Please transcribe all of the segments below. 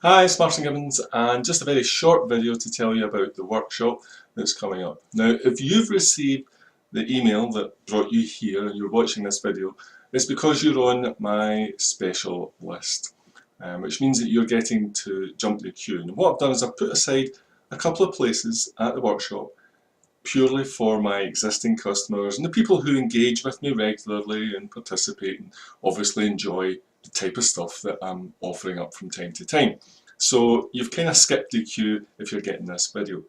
Hi, it's Martin Gibbons, and just a very short video to tell you about the workshop that's coming up. Now, if you've received the email that brought you here and you're watching this video, it's because you're on my special list, which means that you're getting to jump the queue. And what I've done is I've put aside a couple of places at the workshop purely for my existing customers and the people who engage with me regularly and participate and obviously enjoy the type of stuff that I'm offering up from time to time. So you've kind of skipped the queue if you're getting this video.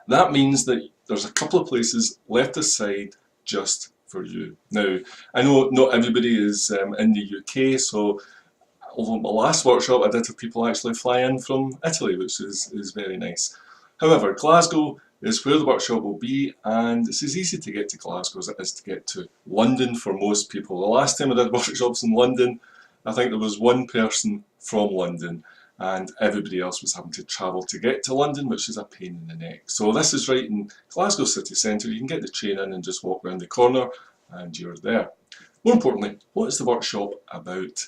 That means that there's a couple of places left aside just for you. Now, I know not everybody is in the UK, so although my last workshop I did have people actually fly in from Italy, which is very nice. However, Glasgow is where the workshop will be, and it's as easy to get to Glasgow as it is to get to London for most people. The last time I did workshops in London, I think there was one person from London, and everybody else was having to travel to get to London, which is a pain in the neck. So this is right in Glasgow city centre. You can get the train in and just walk round the corner, and you're there. More importantly, what is the workshop about?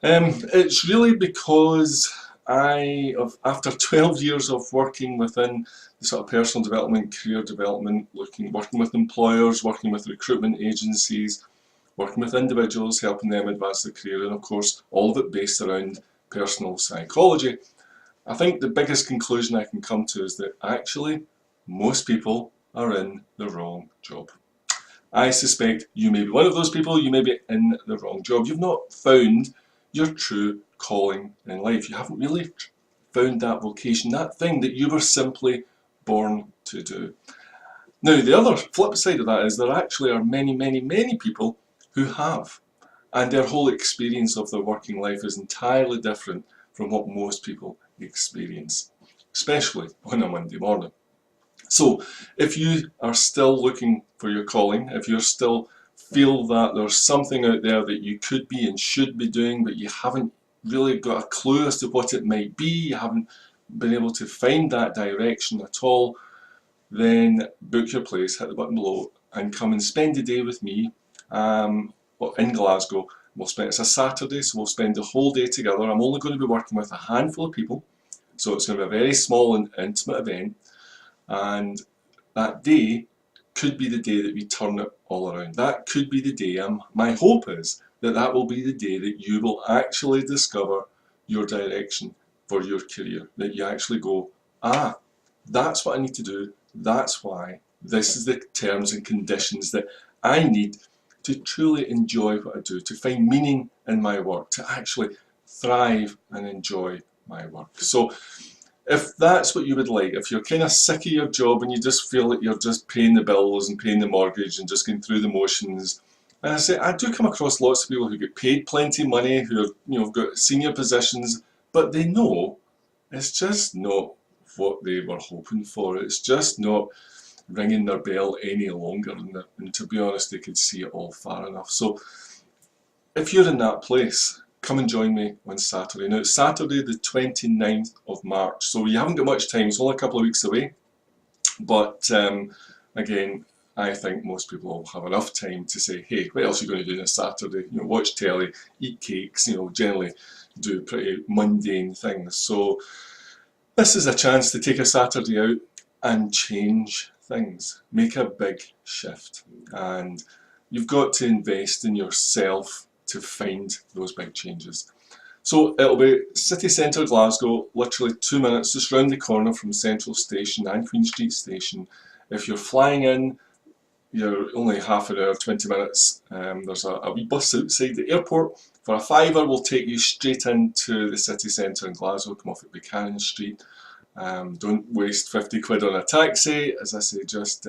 It's really because after 12 years of working within the sort of personal development, career development, working with employers, working with recruitment agencies, working with individuals, helping them advance their career, and of course all of it based around personal psychology, I think the biggest conclusion I can come to is that actually most people are in the wrong job. I suspect you may be one of those people. You may be in the wrong job. You've not found your true calling in life. You haven't really found that vocation, that thing that you were simply born to do. Now, the other flip side of that is there actually are many, many, many people who have, and their whole experience of their working life is entirely different from what most people experience, especially on a Monday morning. So if you are still looking for your calling, if you still feel that there's something out there that you could be and should be doing, but you haven't really got a clue as to what it might be, you haven't been able to find that direction at all, then book your place, hit the button below, and come and spend a day with me in Glasgow. It's a Saturday, so we'll spend the whole day together. I'm only going to be working with a handful of people, so it's going to be a very small and intimate event, and that day could be the day that we turn it all around. That could be the day. My hope is that that will be the day that you will actually discover your direction for your career, that you actually go, that's what I need to do, that's why, this is the terms and conditions that I need to truly enjoy what I do, to find meaning in my work, to actually thrive and enjoy my work. So if that's what you would like, if you're kind of sick of your job and you just feel that you're just paying the bills and paying the mortgage and just going through the motions, and I do come across lots of people who get paid plenty of money, who have got senior positions, but they know it's just not what they were hoping for. It's just not ringing their bell any longer, and to be honest, they could see it all far enough. So if you're in that place, come and join me on Saturday. Now it's Saturday the 29th of March, so you haven't got much time, it's only a couple of weeks away, but again, I think most people will have enough time to say, hey, what else are you going to do on a Saturday? Watch telly, eat cakes, generally do pretty mundane things. So this is a chance to take a Saturday out and change things, make a big shift, and you've got to invest in yourself to find those big changes. So it'll be city centre Glasgow, literally 2 minutes just round the corner from Central Station and Queen Street Station. If you're flying in, you're only half an hour, 20 minutes. There's a wee bus outside the airport. For a fiver, we'll take you straight into the city centre in Glasgow, come off at Buchanan Street. Don't waste 50 quid on a taxi. As I say, just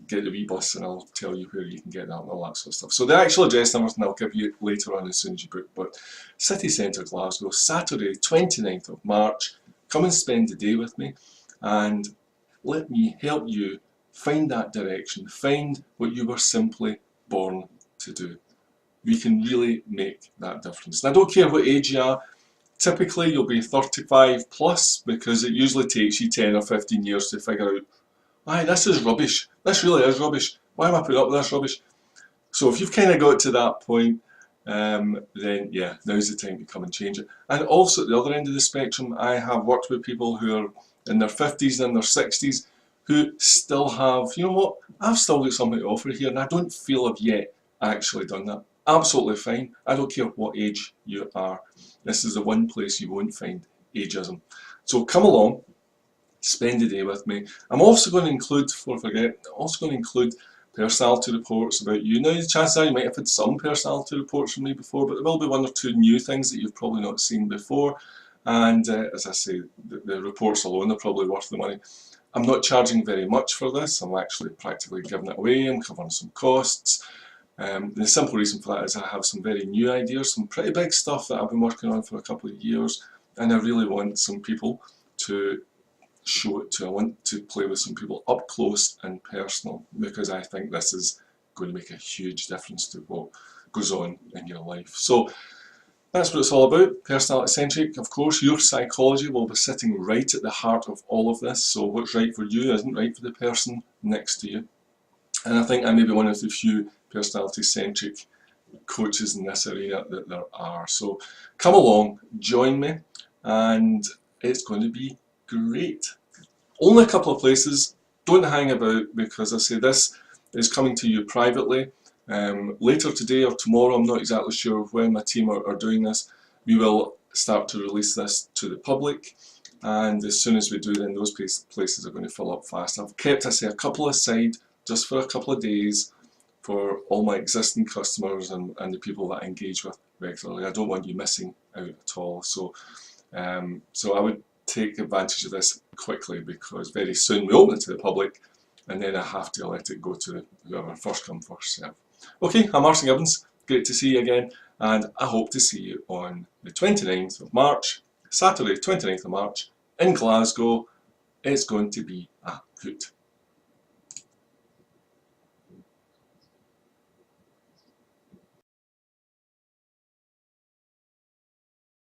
get the wee bus and I'll tell you where you can get that and all that sort of stuff. So the actual address numbers I'll give you later on as soon as you book. But city centre Glasgow, Saturday 29th of March. Come and spend the day with me and let me help you find that direction, find what you were simply born to do. We can really make that difference. And I don't care what age you are. Typically you'll be 35 plus, because it usually takes you 10 or 15 years to figure out, aye, this is rubbish, this really is rubbish, why am I putting up with this rubbish? So if you've kind of got to that point, then yeah, now's the time to come and change it. And also at the other end of the spectrum, I have worked with people who are in their 50s and their 60s who still have, you know what, I've still got something to offer here and I don't feel I've yet actually done that. Absolutely fine. I don't care what age you are. This is the one place you won't find ageism. So come along, spend the day with me. I'm also going to include, before I forget, personality reports about you. Now, the chances are you might have had some personality reports from me before, but there will be one or two new things that you've probably not seen before. And as I say, the reports alone are probably worth the money. I'm not charging very much for this. I'm actually practically giving it away. I'm covering some costs. The simple reason for that is I have some very new ideas, some pretty big stuff that I've been working on for a couple of years, and I really want some people to show it to. I want to play with some people up close and personal, because I think this is going to make a huge difference to what goes on in your life. So that's what it's all about. Personality centric. Of course, your psychology will be sitting right at the heart of all of this. So what's right for you isn't right for the person next to you. And I think I may be one of the few personality centric coaches in this arena that there are. So come along, join me, and it's going to be great. Only a couple of places. Don't hang about, because I say this is coming to you privately. Later today or tomorrow, I'm not exactly sure when my team are doing this, we will start to release this to the public, and as soon as we do, then those places are going to fill up fast. I've kept, I say, a couple aside just for a couple of days for all my existing customers and the people that I engage with regularly. I don't want you missing out at all. So I would take advantage of this quickly, because very soon we open it to the public, and then I have to let it go to whoever, first come, first serve. Okay, I'm Arsene Gibbons, great to see you again, and I hope to see you on the 29th of March, Saturday 29th of March in Glasgow. It's going to be a hoot.